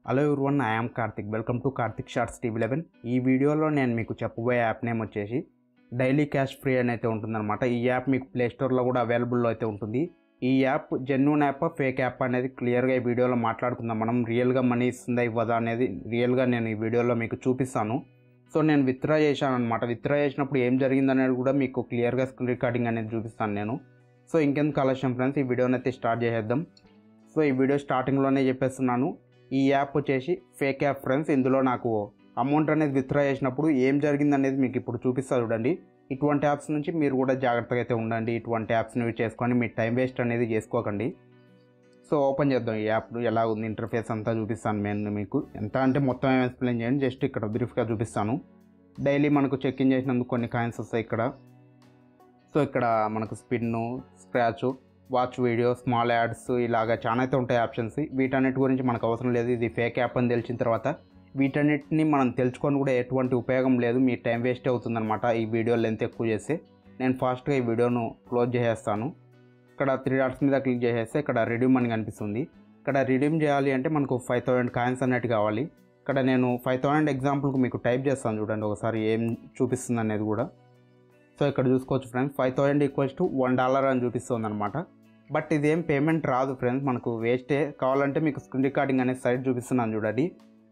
Hello everyone, I am Karthik. Welcome to Karthik shorts TV 11. ఈ వీడియోలో నేను మీకు చెప్పబోయే యాప్ నేమ్ వచ్చేసి డైలీ క్యాష్ ఫ్రీ అని అయితే ఉంటుందన్నమాట. ఈ యాప్ మీకు ప్లే స్టోర్లో కూడా అవైలబుల్లో అయితే ఉంటుంది. ఈ app genuine app fake app అనేది క్లియర్గా ఈ వీడియోలో మాట్లాడుకుందాం. మనం రియల్గా మనీ ఇస్తుందా ఇవ్వదా అనేది రియల్గా నేను ఈ వీడియోలో మీకు చూపిస్తాను. సో నేను విత్డ్రా చేశాను అనమాట. విత్డ్రా చేసినప్పుడు ఏం జరిగిందనేది కూడా మీకు క్లియర్గా స్క్రీన్ రికార్డింగ్ అనేది చూపిస్తాను నేను. సో ఇంకెందుకు ఆలస్యం ఫ్రెండ్స్, ఈ వీడియోని అయితే స్టార్ట్ చేసేద్దాం. సో ఈ వీడియో స్టార్టింగ్లోనే చెప్పేస్తున్నాను, ఈ యాప్ వచ్చేసి ఫేక్ యాప్ ఫ్రెండ్స్. ఇందులో నాకు అమౌంట్ అనేది విత్డ్రా చేసినప్పుడు ఏం జరిగింది అనేది మీకు ఇప్పుడు చూపిస్తా చూడండి. ఇటువంటి యాప్స్ నుంచి మీరు కూడా జాగ్రత్తగా అయితే ఉండండి. ఇటువంటి యాప్స్ని యూజ్ చేసుకొని మీ టైం వేస్ట్ అనేది చేసుకోకండి. సో ఓపెన్ చేద్దాం. ఈ యాప్ ఎలా ఉంది ఇంటర్ఫేస్ అంతా చూపిస్తాను నేను మీకు. ఎంత అంటే మొత్తం ఏం ఎక్స్ప్లెయిన్ చేయండి, జస్ట్ ఇక్కడ బ్రీఫ్గా చూపిస్తాను. డైలీ మనకు చెక్ ఇన్ చేసినందుకు కొన్ని కాయిన్స్ వస్తాయి ఇక్కడ. సో ఇక్కడ మనకు spin, scratch, watch video, small ads, ఇలాగా చాలా అయితే ఉంటాయి ఆప్షన్స్. వీటన్నిటి గురించి మనకు అవసరం లేదు. ఇది ఫేక్ యాప్ అని తెలిసిన తర్వాత వీటన్నిటిని మనం తెలుసుకొని కూడా ఎటువంటి ఉపయోగం లేదు. మీ టైం వేస్ట్ అవుతుందన్నమాట ఈ వీడియో లెంత్ ఎక్కువ చేస్తే. నేను ఫాస్ట్గా ఈ వీడియోను క్లోజ్ చేసేస్తాను. ఇక్కడ 3 డాట్స్ మీద క్లిక్ చేసేస్తే ఇక్కడ రిడీమ్ అని కనిపిస్తుంది. ఇక్కడ రిడీమ్ చేయాలి అంటే మనకు 5000 కాయిన్స్ అన్నట్టు కావాలి. ఇక్కడ నేను 5000 ఎగ్జాంపుల్కి మీకు టైప్ చేస్తాను చూడండి ఒకసారి ఏం చూపిస్తుంది అనేది కూడా. సో ఇక్కడ చూసుకోవచ్చు ఫ్రెండ్స్, 5000 ఈక్వల్స్ టు $1 అని చూపిస్తుంది అనమాట. బట్ ఇదేం పేమెంట్ రాదు ఫ్రెండ్స్, మనకు వేస్టే. కావాలంటే మీకు స్క్రీన్ రికార్డింగ్ అనే సైట్ చూపిస్తున్నాను చూడండి.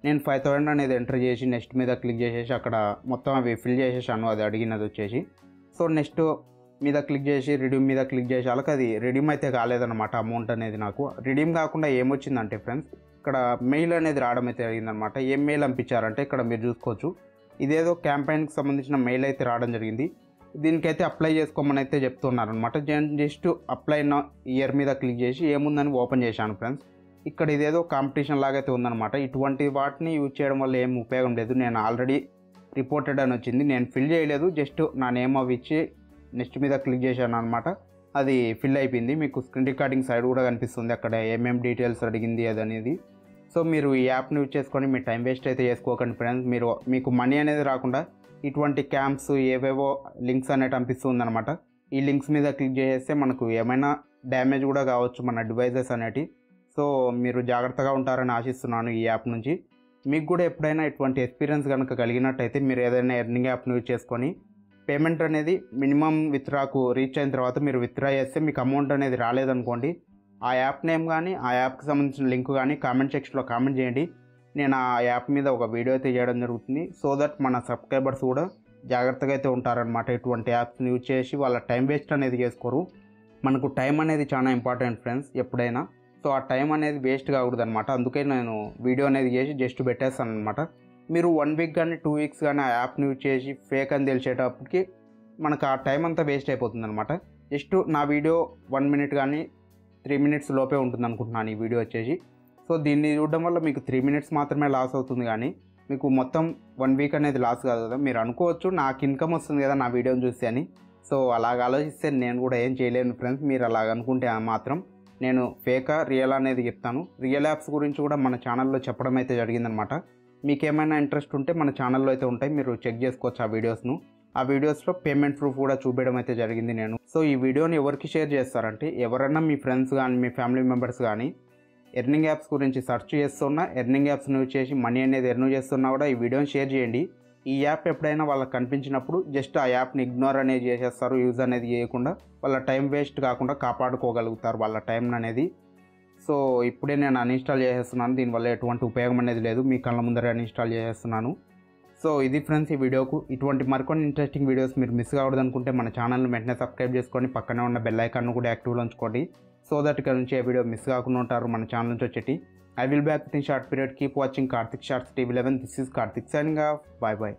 నేను 5000 అనేది ఎంటర్ చేసి నెక్స్ట్ మీద క్లిక్ చేసేసి అక్కడ మొత్తం అవి ఫిల్ చేసేసాను, అది అడిగినది వచ్చేసి. సో నెక్స్ట్ మీద క్లిక్ చేసి రిడీమ్ మీద క్లిక్ చేసి వాళ్ళకి అది రిడీమ్ అయితే కాలేదన్నమాట. అమౌంట్ అనేది నాకు రిడీమ్ కాకుండా ఏమొచ్చిందంటే ఫ్రెండ్స్, ఇక్కడ మెయిల్ అనేది రావడం అయితే జరిగిందనమాట. ఏం మెయిల్ పంపించారంటే ఇక్కడ మీరు చూసుకోవచ్చు, ఇదేదో క్యాంపెయిన్కి సంబంధించిన మెయిల్ అయితే రావడం జరిగింది. దీనికైతే అప్లై చేసుకోమని అయితే చెప్తున్నారనమాట. జస్ట్ అప్లై నా ఇయర్ మీద క్లిక్ చేసి ఏముందని ఓపెన్ చేశాను ఫ్రెండ్స్. ఇక్కడ ఇదేదో కాంపిటీషన్ లాగా అయితే ఉందన్నమాట. ఇటువంటి వాటిని యూజ్ చేయడం వల్ల ఏం ఉపయోగం లేదు. నేను ఆల్రెడీ రిపోర్టెడ్ అని వచ్చింది, నేను ఫిల్ చేయలేదు. జస్ట్ నా నేమ్ అవి ఇచ్చి నెక్స్ట్ మీద క్లిక్ చేశాను అనమాట. అది ఫిల్ అయిపోయింది. మీకు స్క్రీన్ రికార్డింగ్ సైడ్ కూడా కనిపిస్తుంది అక్కడ ఏమేమి డీటెయిల్స్ అడిగింది అది అనేది. సో మీరు ఈ యాప్ని యూజ్ చేసుకొని మీ టైం వేస్ట్ అయితే చేసుకోకండి ఫ్రెండ్స్. మీకు మనీ అనేది రాకుండా ఇటువంటి క్యాంప్స్ ఏవేవో లింక్స్ అనేవి పంపిస్తుందన్నమాట. ఈ లింక్స్ మీద క్లిక్ చేసేస్తే మనకు ఏమైనా డ్యామేజ్ కూడా కావచ్చు మన డివైజెస్ అనేటివి. సో మీరు జాగ్రత్తగా ఉంటారని ఆశిస్తున్నాను ఈ యాప్ నుంచి. మీకు కూడా ఎప్పుడైనా ఇటువంటి ఎక్స్పీరియన్స్ కనుక కలిగినట్టయితే మీరు ఏదైనా ఎర్నింగ్ యాప్ని యూజ్ చేసుకొని పేమెంట్ అనేది మినిమం విత్డ్రాకు రీచ్ అయిన తర్వాత మీరు విత్డ్రా చేస్తే మీకు అమౌంట్ అనేది రాలేదనుకోండి, ఆ యాప్ నేమ్ కానీ ఆ యాప్కి సంబంధించిన లింక్ కానీ కామెంట్ సెక్షన్లో కామెంట్ చేయండి. నేను ఆ యాప్ మీద ఒక వీడియో అయితే చేయడం జరుగుతుంది. సో దట్ మన సబ్స్క్రైబర్స్ కూడా జాగ్రత్తగా అయితే ఉంటారనమాట. ఇటువంటి యాప్స్ని యూజ్ చేసి వాళ్ళ టైం వేస్ట్ అనేది చేసుకోరు. మనకు టైం అనేది చాలా ఇంపార్టెంట్ ఫ్రెండ్స్ ఎప్పుడైనా. సో ఆ టైం అనేది వేస్ట్ కాకూడదు అనమాట. అందుకే నేను వీడియో అనేది చేసి జస్ట్ పెట్టేస్తాను అనమాట. మీరు 1 వీక్ కానీ 2 వీక్స్ కానీ ఆ యాప్ని యూజ్ చేసి ఫేక్ అని తెలిసేటప్పటికి మనకు ఆ టైం అంతా వేస్ట్ అయిపోతుంది అనమాట. జస్ట్ నా వీడియో 1 మినిట్ కానీ 3 మినిట్స్ లోపే ఉంటుంది అనుకుంటున్నాను ఈ వీడియో వచ్చేసి. సో దీన్ని చూడడం వల్ల మీకు 3 మినిట్స్ మాత్రమే లాస్ అవుతుంది, కానీ మీకు మొత్తం 1 వీక్ అనేది లాస్ కాదు కదా. మీరు అనుకోవచ్చు నాకు ఇన్కమ్ వస్తుంది కదా నా వీడియోని చూస్తే అని. సో అలాగ ఆలోచిస్తే నేను కూడా ఏం చేయలేను ఫ్రెండ్స్. మీరు అలాగ అనుకుంటే మాత్రం నేను ఫేకా రియల్ అనేది చెప్తాను. రియల్ యాప్స్ గురించి కూడా మన ఛానల్లో చెప్పడం అయితే జరిగిందనమాట. మీకు ఏమైనా ఇంట్రెస్ట్ ఉంటే మన ఛానల్లో అయితే ఉంటాయి, మీరు చెక్ చేసుకోవచ్చు ఆ వీడియోస్ను. ఆ వీడియోస్లో పేమెంట్ ప్రూఫ్ కూడా చూపించడం అయితే జరిగింది నేను. సో ఈ వీడియోని ఎవరికి షేర్ చేస్తారంటే ఎవరైనా మీ ఫ్రెండ్స్ కానీ మీ ఫ్యామిలీ మెంబర్స్ కానీ ఎర్నింగ్ యాప్స్ గురించి సెర్చ్ చేస్తున్నా, ఎర్నింగ్ యాప్స్ని యూజ్ చేసి మనీ అనేది ఎర్న్ చేస్తున్నా కూడా ఈ వీడియోని షేర్ చేయండి. ఈ యాప్ ఎప్పుడైనా వాళ్ళకి కనిపించినప్పుడు జస్ట్ ఆ యాప్ని ఇగ్నోర్ అనేది చేసేస్తారు, యూజ్ అనేది చేయకుండా వాళ్ళ టైం వేస్ట్ కాకుండా కాపాడుకోగలుగుతారు వాళ్ళ టైం అనేది. సో ఇప్పుడే నేను అన్ఇన్స్టాల్ చేసేస్తున్నాను, దీనివల్ల ఎటువంటి ఉపయోగం అనేది లేదు. మీ కళ్ళ ముందరే అన్ఇన్స్టాల్ చేసేస్తున్నాను. సో ఇది ఫ్రెండ్స్ ఈ వీడియోకు. ఇటువంటి మరికొన్ని ఇంట్రెస్టింగ్ వీడియోస్ మీరు మిస్ కావద్దు అనుకుంటే మన ఛానల్ని వెంటనే సబ్స్క్రైబ్ చేసుకొని పక్కనే ఉన్న బెల్ ఐకాన్ను కూడా యాక్టివ్లో ఉంచుకోండి. సో దట్ ఇక్కడ నుంచి ఏ వీడియో మిస్ కాకుండా ఉంటారు మన ఛానల్ నుంచి వచ్చేటి. I will be back within short period. Keep watching Karthik Shorts TV 11. This is Karthik signing off. Bye bye.